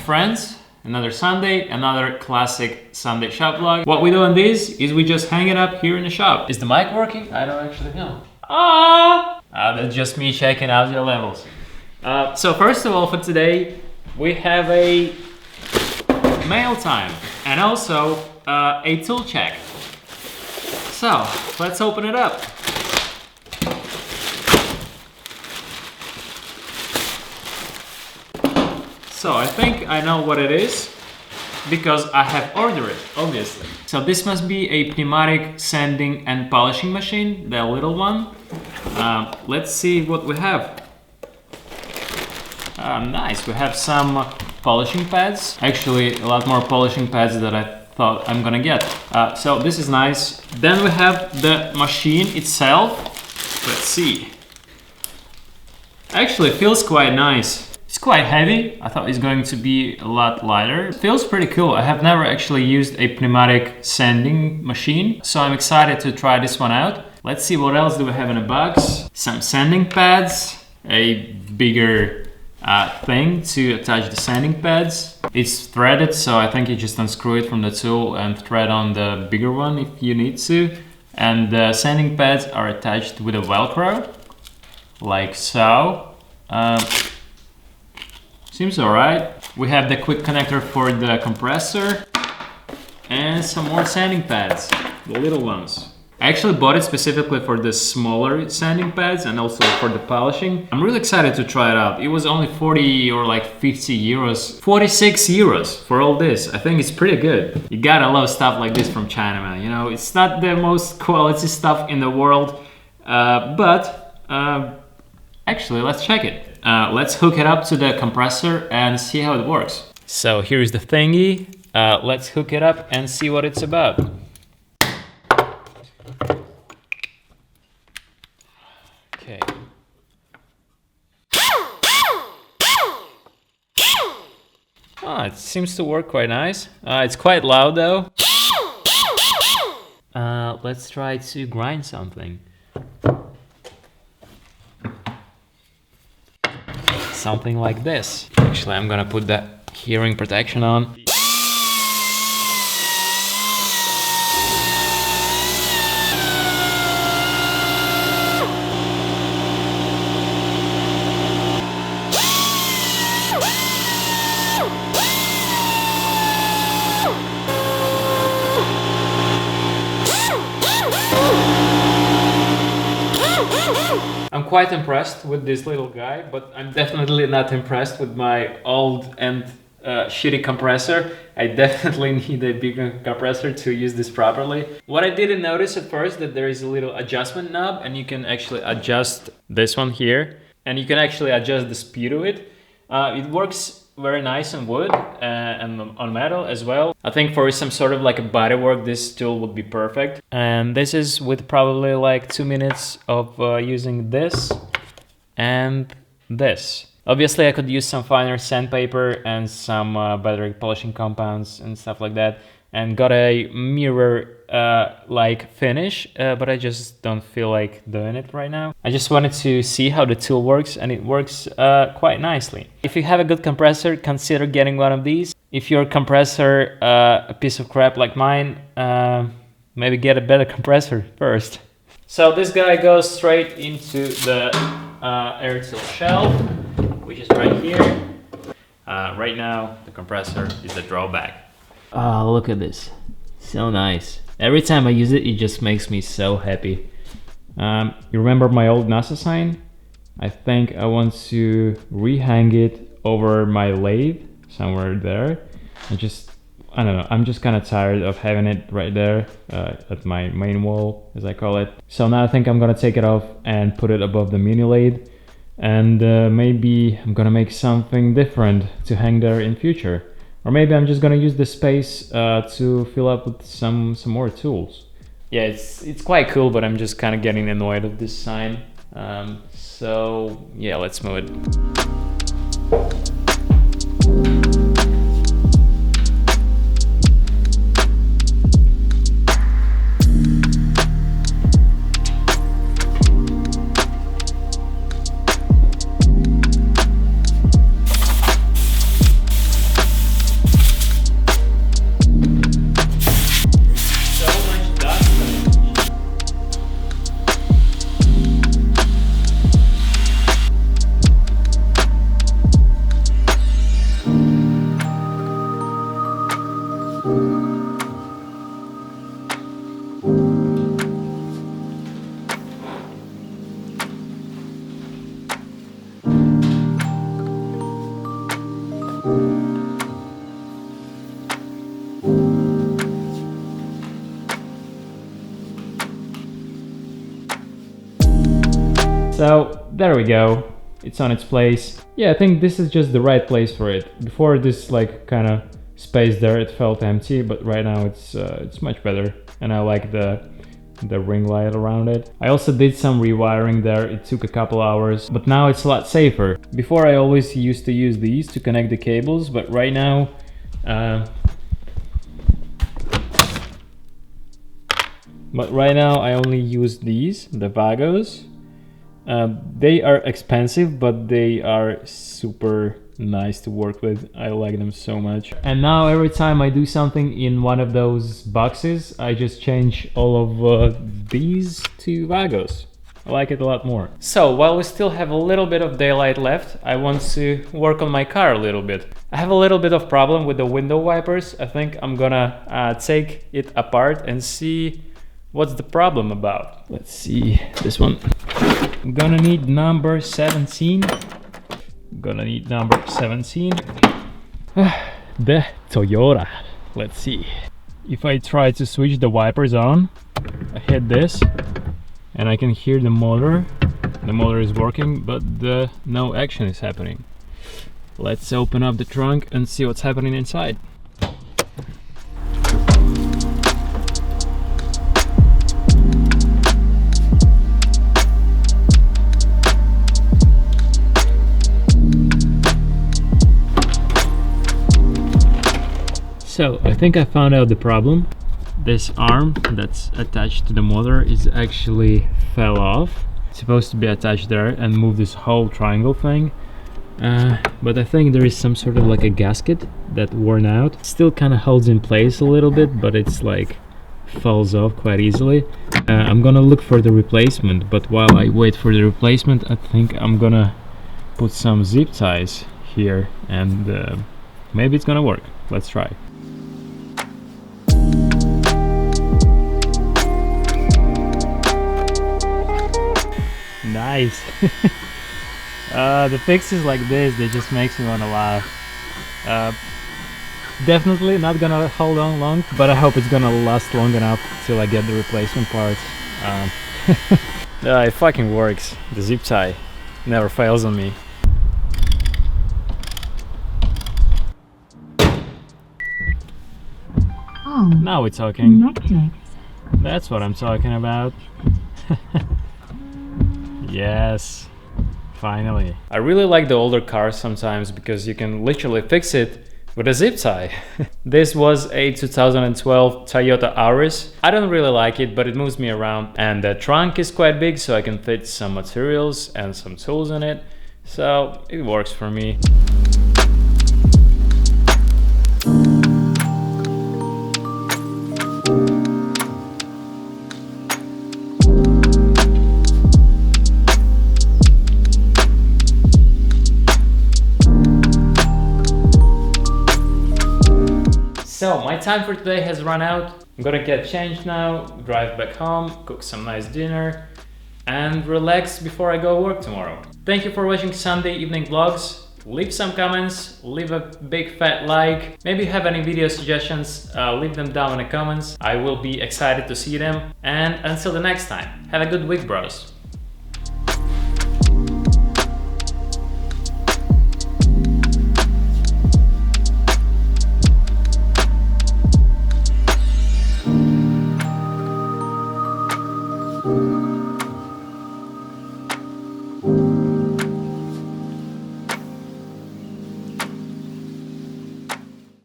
friends. Another Sunday, another classic Sunday shop vlog. What we do on this is we just hang it up here in the shop. Is the mic working? I don't actually know. That's just me checking out your levels. So first of all, for today, we have a mail time and also a tool check. So let's open it up. So I think I know what it is because I have ordered it, obviously. So this must be a pneumatic sanding and polishing machine, the little one. Let's see what we have. Nice, we have some polishing pads. Actually, a lot more polishing pads than I thought I'm gonna get. So this is nice. Then we have the machine itself. Let's see. Actually, it feels quite nice. It's quite heavy. I thought it's going to be a lot lighter. It feels pretty cool. I have never actually used a pneumatic sanding machine, so I'm excited to try this one out. Let's see what else do we have in the box. Some sanding pads, a bigger thing to attach the sanding pads. It's threaded, so I think you just unscrew it from the tool and thread on the bigger one if you need to. And the sanding pads are attached with a Velcro, like so. Seems alright. We have the quick connector for the compressor and some more sanding pads, the little ones. I actually bought it specifically for the smaller sanding pads and also for the polishing. I'm really excited to try it out. It was only 40 or like 50 euros, 46 euros for all this. I think it's pretty good. You gotta love stuff like this from China, man. You know, it's not the most quality stuff in the world, but actually, let's check it. Let's hook it up to the compressor and see how it works. So here's the thingy. Let's hook it up and see what it's about. Okay. Oh, it seems to work quite nice. It's quite loud though. Let's try to grind something. Something like this. Actually, I'm gonna put the hearing protection on. I'm quite impressed with this little guy, but I'm definitely not impressed with my old and shitty compressor. I definitely need a bigger compressor to use this properly. What I didn't notice at first, that there is a little adjustment knob and you can actually adjust this one here and you can actually adjust the speed of it. It works very nice on wood and on metal as well. I think for some sort of like a bodywork, this tool would be perfect. And this is with probably like 2 minutes of using this and this. Obviously I could use some finer sandpaper and some better polishing compounds and stuff like that, and got a mirror like finish, but I just don't feel like doing it right now. I just wanted to see how the tool works, and it works quite nicely. If you have a good compressor, consider getting one of these. If your compressor a piece of crap like mine, maybe get a better compressor first. So this guy goes straight into the air tool shelf, which is right here. Right now the compressor is the drawback. Oh, look at this. So nice. Every time I use it, it just makes me so happy. You remember my old NASA sign? I think I want to rehang it over my lathe, somewhere there. I don't know, I'm just kind of tired of having it right there at my main wall, as I call it. So now I think I'm gonna take it off and put it above the mini lathe. And maybe I'm gonna make something different to hang there in future. Or maybe I'm just gonna use the space to fill up with some more tools. Yeah, it's quite cool, but I'm just kind of getting annoyed of this sign. So yeah, let's move it. So there we go. It's on its place. Yeah, I think this is just the right place for it. Before this like kind of space there, it felt empty, but right now it's much better, and I like the ring light around it. I also did some rewiring there. It took a couple hours, but now it's a lot safer. Before I always used to use these to connect the cables, but right now I only use these, the Vagos. They are expensive, but they are super nice to work with. I like them so much. And now every time I do something in one of those boxes, I just change all of these to Vagos. I like it a lot more. So while we still have a little bit of daylight left, I want to work on my car a little bit. I have a little bit of problem with the window wipers. I think I'm gonna take it apart and see what's the problem about. Let's see this one. I'm gonna need number 17. The Toyota. Let's see. If I try to switch the wipers on, I hit this and I can hear the motor. The motor is working, but no action is happening. Let's open up the trunk and see what's happening inside. So I think I found out the problem. This arm that's attached to the motor is actually fell off. It's supposed to be attached there and move this whole triangle thing. But I think there is some sort of like a gasket that worn out. Still kind of holds in place a little bit, but it's like falls off quite easily. I'm gonna look for the replacement, but while I wait for the replacement, I think I'm gonna put some zip ties here and maybe it's gonna work. Let's try. Nice. The fixes like this, they just makes me want to laugh. Definitely not gonna hold on long, but I hope it's gonna last long enough till I get the replacement parts. It fucking works. The zip tie never fails on me. Oh, now we're talking. connected. That's what I'm talking about. Yes, finally. I really like the older cars sometimes because you can literally fix it with a zip tie. This was a 2012 Toyota Auris. I don't really like it, but it moves me around, and the trunk is quite big, so I can fit some materials and some tools in it, so it works for me. So my time for today has run out. I'm gonna get changed now, drive back home, cook some nice dinner, and relax before I go work tomorrow. Thank you for watching Sunday evening vlogs. Leave some comments, leave a big fat like. Maybe you have any video suggestions, leave them down in the comments. I will be excited to see them. And until the next time, have a good week, bros.